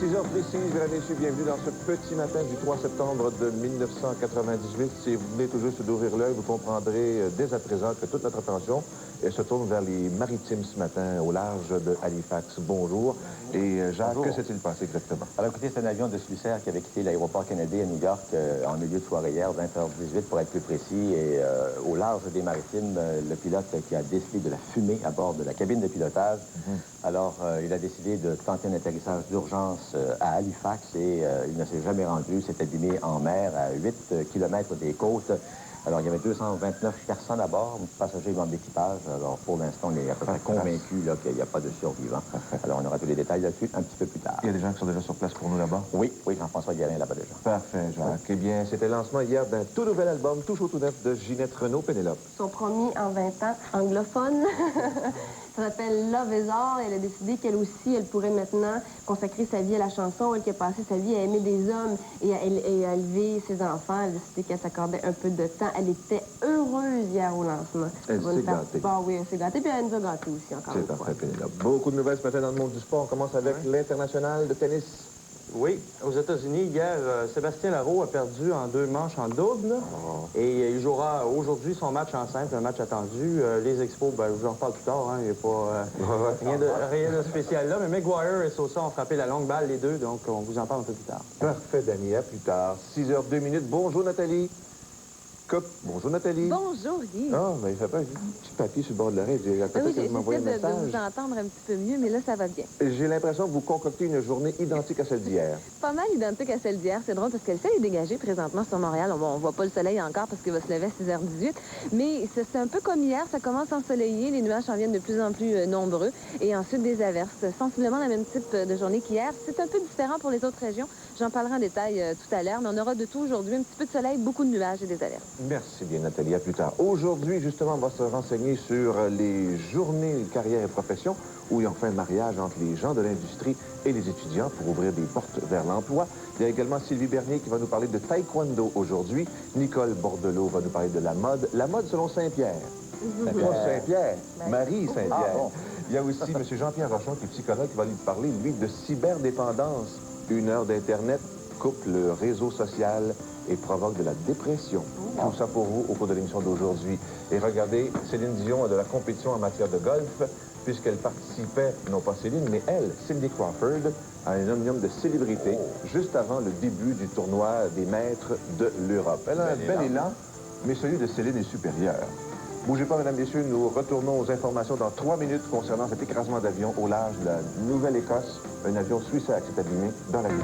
6 heures précises, mesdames et messieurs, bienvenue dans ce petit matin du 3 septembre de 1998. Si vous venez tout juste d'ouvrir l'œil, vous comprendrez dès à présent que toute notre attention se tourne vers les maritimes ce matin, au large de Halifax. Bonjour. Et Jacques, Bonjour. que s'est-il passé exactement? Alors écoutez, c'est un avion de Swissair qui avait quitté l'aéroport Kennedy à New York en milieu de soirée hier, 20h18 pour être plus précis. Et au large des maritimes, le pilote qui a décelé de la fumée à bord de la cabine de pilotage. Alors, il a décidé de tenter un atterrissage d'urgence à Halifax et il ne s'est jamais rendu. S'est abîmé en mer à 8 km des côtes. Alors, il y avait 229 personnes à bord, passagers et membres d'équipage. Alors, pour l'instant, on est à peu près convaincus qu'il n'y a pas de survivants. Alors, on aura tous les détails là-dessus un petit peu plus tard. Il y a des gens qui sont déjà sur place pour nous là-bas? Oui, Jean-François Guérin là-bas déjà. Parfait, Jacques. Eh bien, c'était le lancement hier d'un tout nouvel album, tout chaud, tout neuf, de Ginette Renault, Pénélope. Son premier en 20 ans, anglophone. Ça s'appelle Love is All. Elle a décidé qu'elle aussi, elle pourrait maintenant consacrer sa vie à la chanson. Elle qui a passé sa vie à aimer des hommes et à élever ses enfants. Elle a décidé qu'elle s'accordait un peu de temps. Elle était heureuse hier au lancement. Elle s'est gâtée. Bah oui, elle s'est gâtée, puis elle nous a gâtés aussi encore une C'est fois. parfait, Pénélope. Beaucoup de nouvelles ce matin dans le monde du sport. On commence avec l'international de tennis. Oui, aux États-Unis, hier, Sébastien Larreau a perdu en 2 manches en double. Et il jouera aujourd'hui son match en simple, un match attendu. Les expos, ben, je vous en reparle plus tard, hein, il n'y a pas rien de spécial là. Mais Maguire et Sosa ont frappé la longue balle, les deux, donc on vous en parle un peu plus tard. Parfait, Dani. À plus tard. 6h02. Bonjour, Nathalie. Bonjour, Nathalie. Bonjour, Guy. Ah, mais il fait pas un petit papier sur le bord de l'oreille. J'ai Oui, peut-être que vous m'envoyez un j'essaie de vous message. entendre un petit peu mieux, mais là, ça va bien. J'ai l'impression que vous concoctez une journée identique à celle d'hier. Pas mal identique à celle d'hier. C'est drôle parce que le ciel est dégagé présentement sur Montréal. On voit pas le soleil encore parce qu'il va se lever à 6h18. Mais c'est un peu comme hier. Ça commence ensoleillé. Les nuages en viennent de plus en plus nombreux. Et ensuite, des averses. Sensiblement le même type de journée qu'hier. C'est un peu différent pour les autres régions. J'en parlerai en détail tout à l'heure. Mais on aura de tout aujourd'hui. Un petit peu de soleil, beaucoup de nuages et des averses. Merci bien, Nathalie. À plus tard. Aujourd'hui, justement, on va se renseigner sur les journées carrière et profession où il y a enfin un mariage entre les gens de l'industrie et les étudiants pour ouvrir des portes vers l'emploi. Il y a également Sylvie Bernier qui va nous parler de taekwondo aujourd'hui. Nicole Bordelot va nous parler de la mode selon Saint-Pierre. Pas Saint-Pierre, Marie Saint-Pierre. Ah, bon. Il y a aussi M. Jean-Pierre Rochon, qui est psychologue, qui va lui parler, lui, de cyberdépendance. 1 heure d'Internet coupe le réseau social et provoque de la dépression. Tout ça pour vous au cours de l'émission d'aujourd'hui. Et regardez, Céline Dion a de la compétition en matière de golf, puisqu'elle participait, non pas Céline, mais elle, Cindy Crawford, à un omnium de célébrité, juste avant le début du tournoi des maîtres de l'Europe. Elle a un bel élan, mais celui de Céline est supérieur. Bougez pas, mesdames, messieurs, nous retournons aux informations dans 3 minutes concernant cet écrasement d'avion au large de la Nouvelle-Écosse. Un avion Swissair qui s'est abîmé dans la nuit.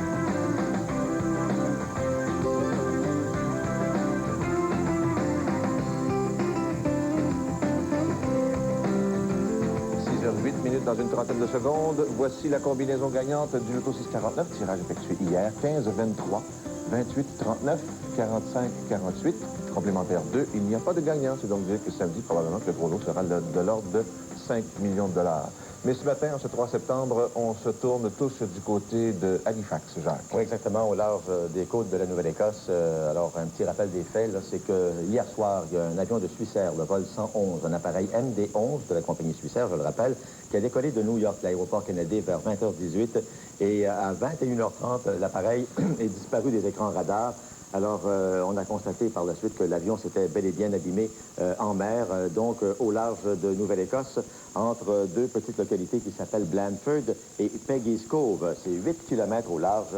8 minutes dans une trentaine de secondes. Voici la combinaison gagnante du Loto 649, tirage effectué hier, 15, 23, 28, 39, 45, 48, complémentaire 2. Il n'y a pas de gagnant, c'est donc dire que samedi, probablement que le gros lot sera de l'ordre de 5 millions de dollars. Mais ce matin, en ce 3 septembre, on se tourne tous du côté de Halifax, Jacques. Oui, exactement, au large des côtes de la Nouvelle-Écosse. Alors, un petit rappel des faits, c'est que hier soir, il y a un avion de Swissair, le vol 111, un appareil MD-11 de la compagnie Swissair, je le rappelle, qui a décollé de New York, l'aéroport Kennedy, vers 20h18. Et à 21h30, l'appareil est disparu des écrans radars. Alors, on a constaté par la suite que l'avion s'était bel et bien abîmé en mer, donc au large de Nouvelle-Écosse, entre 2 petites localités qui s'appellent Blandford et Peggy's Cove. C'est 8 km au large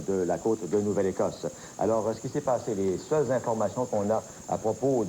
de la côte de Nouvelle-Écosse. Alors, ce qui s'est passé, les seules informations qu'on a à propos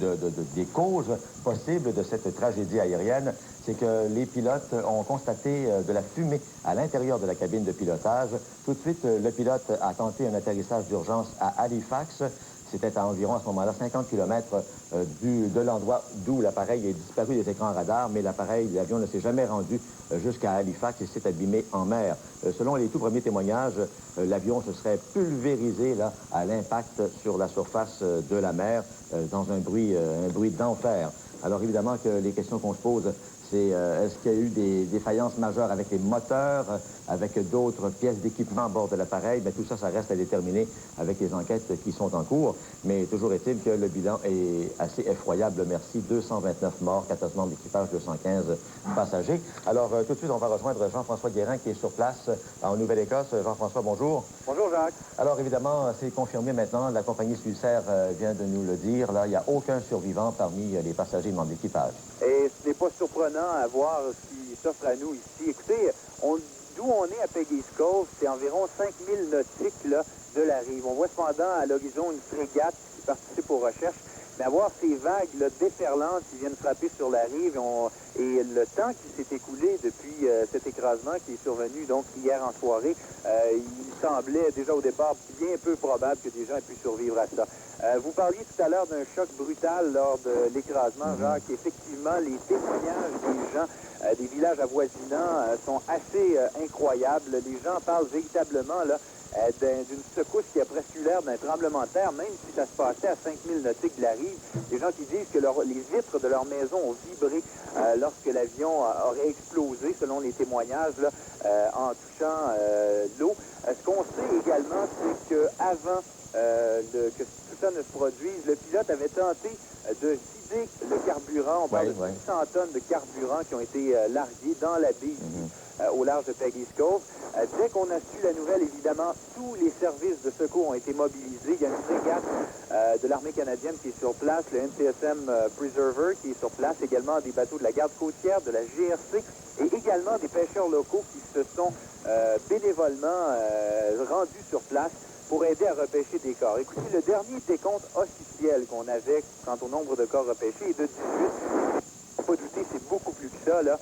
des causes possibles de cette tragédie aérienne, c'est que les pilotes ont constaté de la fumée à l'intérieur de la cabine de pilotage. Tout de suite, le pilote a tenté un atterrissage d'urgence à Halifax. C'était à environ, à ce moment-là, 50 km de l'endroit d'où l'appareil est disparu des écrans radars, mais l'avion ne s'est jamais rendu jusqu'à Halifax et s'est abîmé en mer. Selon les tout premiers témoignages, l'avion se serait pulvérisé là, à l'impact sur la surface de la mer dans un bruit d'enfer. Alors évidemment que les questions qu'on se pose, c'est est-ce qu'il y a eu des défaillances majeures avec les moteurs, avec d'autres pièces d'équipement à bord de l'appareil? Bien, tout ça, ça reste à déterminer avec les enquêtes qui sont en cours. Mais toujours est-il que le bilan est assez effroyable. Merci. 229 morts, 14 membres d'équipage, 215 passagers. Alors, tout de suite, on va rejoindre Jean-François Guérin qui est sur place en Nouvelle-Écosse. Jean-François, bonjour. Bonjour, Jacques. Alors, évidemment, c'est confirmé maintenant. La compagnie Swissair vient de nous le dire. Là, il n'y a aucun survivant parmi les passagers membres d'équipage. Et ce n'est pas surprenant à voir ce qui s'offre à nous ici. Écoutez, d'où on est à Peggy's Cove, c'est environ 5000 nautiques là, de la rive. On voit cependant à l'horizon une frégate qui participe aux recherches. Mais avoir ces vagues là, déferlantes qui viennent frapper sur la rive et le temps qui s'est écoulé depuis cet écrasement qui est survenu donc hier en soirée, il semblait déjà au départ bien peu probable que des gens aient pu survivre à ça. Vous parliez tout à l'heure d'un choc brutal lors de l'écrasement, Jacques. Effectivement, les témoignages des gens des villages avoisinants sont assez incroyables. Les gens parlent véritablement là, d'une secousse qui a presque eu l'air d'un tremblement de terre, même si ça se passait à 5000 nautiques de la rive. Des gens qui disent que les vitres de leur maison ont vibré lorsque l'avion aurait explosé, selon les témoignages, là, en touchant l'eau. Ce qu'on sait également, c'est qu'avant que tout ça ne se produise, le pilote avait tenté de vider le carburant. On parle de 600 tonnes de carburant qui ont été larguées dans la baie au large de Peggy's Cove. Dès qu'on a su la nouvelle, évidemment, tous les services de secours ont été mobilisés. Il y a une frégate de l'armée canadienne qui est sur place, le NCSM Preserver qui est sur place, également des bateaux de la garde côtière, de la GRC et également des pêcheurs locaux qui se sont bénévolement rendus sur place pour aider à repêcher des corps. Écoutez, le dernier décompte officiel qu'on avait quant au nombre de corps repêchés est de 18. Faut pas douter, c'est beaucoup plus que ça, là,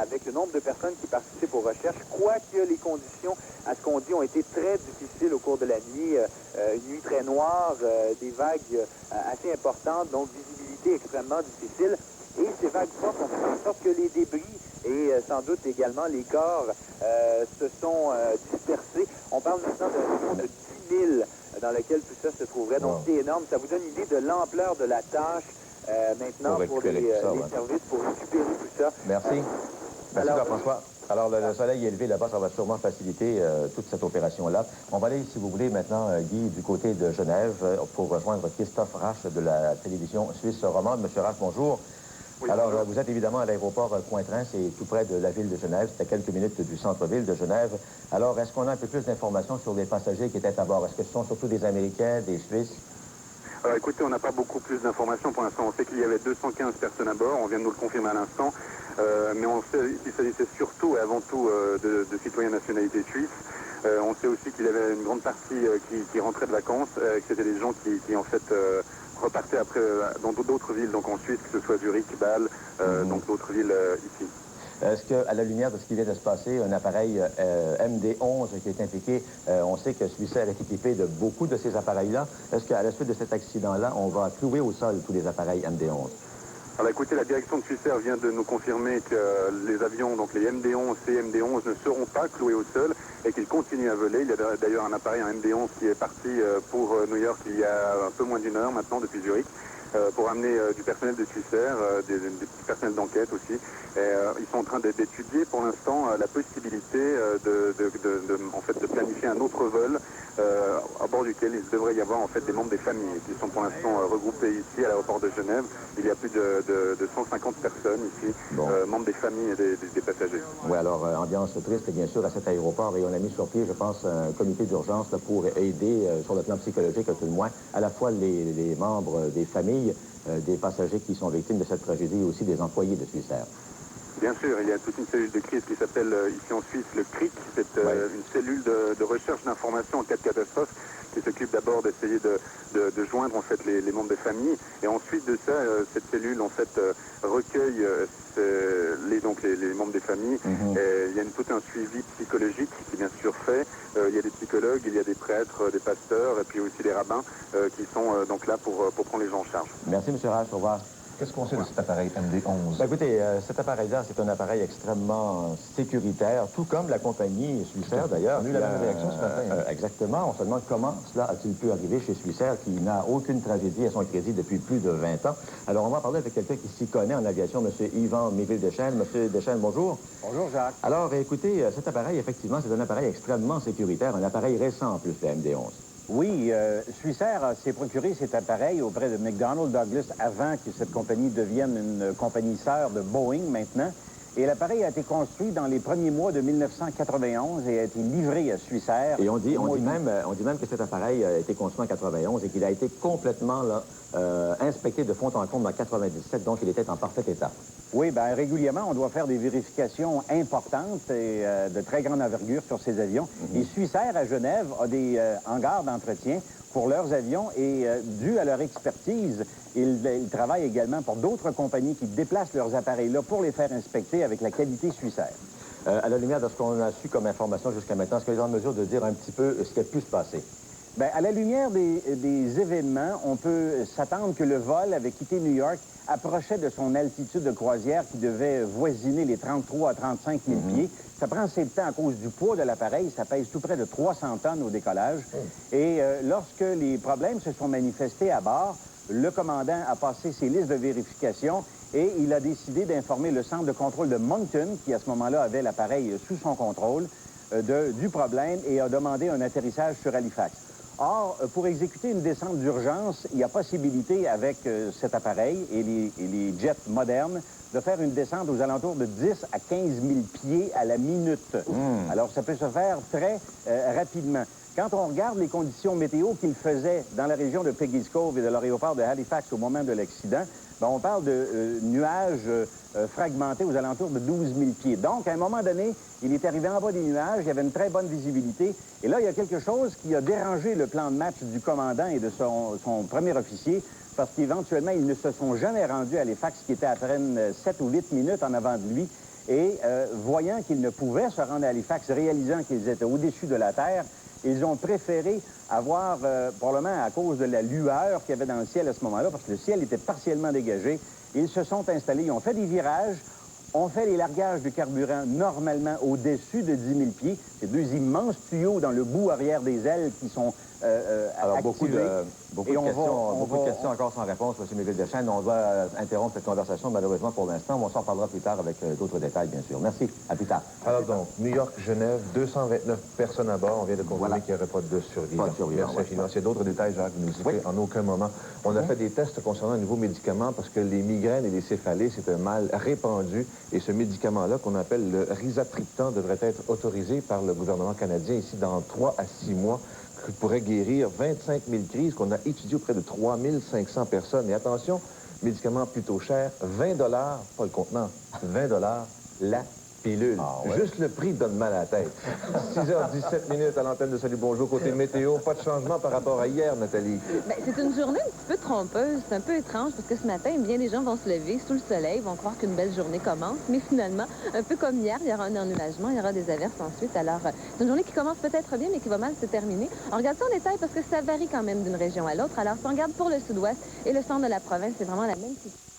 avec le nombre de personnes qui participent aux recherches. Quoique les conditions, à ce qu'on dit, ont été très difficiles au cours de la nuit. Une nuit très noire, des vagues assez importantes, donc visibilité extrêmement difficile. Et ces vagues fortes ont fait en sorte que les débris et sans doute également les corps se sont dispersés. On parle maintenant d'un de 10 000 dans lequel tout ça se trouverait. Donc c'est énorme. Ça vous donne une idée de l'ampleur de la tâche maintenant pour les services pour récupérer tout ça. Merci. Merci Jean-François. Alors, le soleil élevé là-bas, ça va sûrement faciliter toute cette opération-là. On va aller, si vous voulez, maintenant, Guy, du côté de Genève pour rejoindre Christophe Rache de la télévision suisse romande. Monsieur Rache, bonjour. Oui, alors, vous êtes évidemment à l'aéroport Cointrin, c'est tout près de la ville de Genève, c'est à quelques minutes du centre-ville de Genève. Alors, est-ce qu'on a un peu plus d'informations sur les passagers qui étaient à bord? Est-ce que ce sont surtout des Américains, des Suisses? Alors écoutez, on n'a pas beaucoup plus d'informations pour l'instant. On sait qu'il y avait 215 personnes à bord, on vient de nous le confirmer à l'instant. Mais on sait qu'il s'agissait surtout et avant tout de citoyens de nationalité suisse. On sait aussi qu'il y avait une grande partie qui rentrait de vacances, que c'était des gens qui en fait repartaient après dans d'autres villes, donc en Suisse, que ce soit Zurich, Bâle, donc d'autres villes ici. Est-ce qu'à la lumière de ce qui vient de se passer, un appareil MD-11 qui est impliqué, on sait que Swissair est équipé de beaucoup de ces appareils-là. Est-ce qu'à la suite de cet accident-là, on va clouer au sol tous les appareils MD-11? Alors écoutez, la direction de Swissair vient de nous confirmer que les avions, donc les MD-11 et MD-11, ne seront pas cloués au sol et qu'ils continuent à voler. Il y a d'ailleurs un appareil, un MD-11, qui est parti pour New York il y a un peu moins d'une heure maintenant, depuis Zurich, pour amener du personnel de Swissair, des petits personnels d'enquête aussi. Et, ils sont en train d'étudier pour l'instant la possibilité en fait, de planifier un autre vol à bord duquel il devrait y avoir en fait des membres des familles qui sont pour l'instant regroupés ici à l'aéroport de Genève. Il y a plus de 150 personnes ici, membres des familles et des passagers. Oui, alors ambiance triste bien sûr à cet aéroport et on a mis sur pied, je pense, un comité d'urgence pour aider sur le plan psychologique à tout le moins, à la fois les membres des familles, des passagers qui sont victimes de cette tragédie et aussi des employés de Swissair. Bien sûr, il y a toute une cellule de crise qui s'appelle ici en Suisse le CRIC. C'est une cellule de recherche d'informations en cas de catastrophe qui s'occupe d'abord d'essayer de joindre en fait les membres des familles. Et ensuite de ça, cette cellule en fait recueille les membres des familles. Et il y a tout un suivi psychologique qui est bien sûr fait. Il y a des psychologues, il y a des prêtres, des pasteurs et puis aussi des rabbins qui sont donc là pour prendre les gens en charge. Merci M. Rache, au revoir. Qu'est-ce qu'on sait de cet appareil MD11? Ben, écoutez, cet appareil-là, c'est un appareil extrêmement sécuritaire, tout comme la compagnie Swissair, d'ailleurs. On a eu la même réaction ce matin. Hein? Exactement. On se demande comment cela a-t-il pu arriver chez Swissair, qui n'a aucune tragédie à son crédit depuis plus de 20 ans. Alors, on va parler avec quelqu'un qui s'y connaît en aviation, M. Yvan Méville-Deschênes. M. Deschênes, bonjour. Bonjour, Jacques. Alors, écoutez, cet appareil, effectivement, c'est un appareil extrêmement sécuritaire, un appareil récent en plus, le MD11. Oui, Swissair s'est procuré cet appareil auprès de McDonnell Douglas avant que cette compagnie devienne une compagnie sœur de Boeing maintenant. Et l'appareil a été construit dans les premiers mois de 1991 et a été livré à Swissair. Et on dit même que cet appareil a été construit en 91 et qu'il a été complètement là, inspecté de fond en comble en 97, donc il était en parfait état. Oui, bien régulièrement, on doit faire des vérifications importantes et de très grande envergure sur ces avions. Et Swissair à Genève a des hangars d'entretien pour leurs avions et dû à leur expertise, ils travaillent également pour d'autres compagnies qui déplacent leurs appareils-là pour les faire inspecter avec la qualité Swissair. À la lumière de ce qu'on a su comme information jusqu'à maintenant, est-ce que vous êtes en mesure de dire un petit peu ce qui a pu se passer? Bien, à la lumière des événements, on peut s'attendre que le vol avait quitté New York, approchait de son altitude de croisière qui devait voisiner les 33 à 35 000 pieds. Ça prend assez de temps à cause du poids de l'appareil. Ça pèse tout près de 300 tonnes au décollage. Et lorsque les problèmes se sont manifestés à bord, le commandant a passé ses listes de vérification et il a décidé d'informer le centre de contrôle de Moncton, qui à ce moment-là avait l'appareil sous son contrôle, du problème et a demandé un atterrissage sur Halifax. Or, pour exécuter une descente d'urgence, il y a possibilité avec cet appareil et les jets modernes de faire une descente aux alentours de 10 à 15 000 pieds à la minute. Alors, ça peut se faire très rapidement. Quand on regarde les conditions météo qu'il faisait dans la région de Peggy's Cove et de l'aéroport de Halifax au moment de l'accident, ben, on parle de nuages fragmentés aux alentours de 12 000 pieds. Donc, à un moment donné, il est arrivé en bas des nuages, il y avait une très bonne visibilité. Et là, il y a quelque chose qui a dérangé le plan de match du commandant et de son premier officier, parce qu'éventuellement, ils ne se sont jamais rendus à Halifax, qui était à peine 7 ou 8 minutes en avant de lui. Et voyant qu'ils ne pouvaient se rendre à Halifax, réalisant qu'ils étaient au-dessus de la Terre, ils ont préféré avoir, probablement à cause de la lueur qu'il y avait dans le ciel à ce moment-là, parce que le ciel était partiellement dégagé, ils se sont installés, ils ont fait des virages, ont fait les largages de carburant normalement au-dessus de 10 000 pieds. C'est deux immenses tuyaux dans le bout arrière des ailes qui sont Alors, activés. beaucoup de questions encore sans réponse, M. Méville-Deschênes. On doit interrompre cette conversation, malheureusement, pour l'instant. On s'en parlera plus tard avec d'autres détails, bien sûr. Merci. À plus tard. Alors donc, New York, Genève, 229 personnes à bord. On vient de confirmer qu'il n'y aurait pas de survivants. Pas de survivants. Merci infiniment. S'il y a d'autres détails, Jacques, vous nous dites en aucun moment. On a fait des tests concernant un nouveau médicament parce que les migraines et les céphalées, c'est un mal répandu. Et ce médicament-là, qu'on appelle le rizatriptan, devrait être autorisé par le gouvernement canadien ici dans 3 à 6 mois, qui pourrait guérir 25 000 crises qu'on a étudiées auprès de 3 500 personnes. Et attention, médicament plutôt cher, 20 $, pas le contenant, 20 $ la pilule. Ah, ouais. Juste le prix donne mal à la tête. 6h17 à l'antenne de Salut Bonjour. Côté météo, pas de changement par rapport à hier, Nathalie. Bien, c'est une journée un petit peu trompeuse. C'est un peu étrange parce que ce matin, bien des gens vont se lever sous le soleil, vont croire qu'une belle journée commence. Mais finalement, un peu comme hier, il y aura un ennuagement, il y aura des averses ensuite. Alors, c'est une journée qui commence peut-être bien, mais qui va mal se terminer. On regarde ça en détail parce que ça varie quand même d'une région à l'autre. Alors, si on regarde pour le sud-ouest et le centre de la province, c'est vraiment la même situation.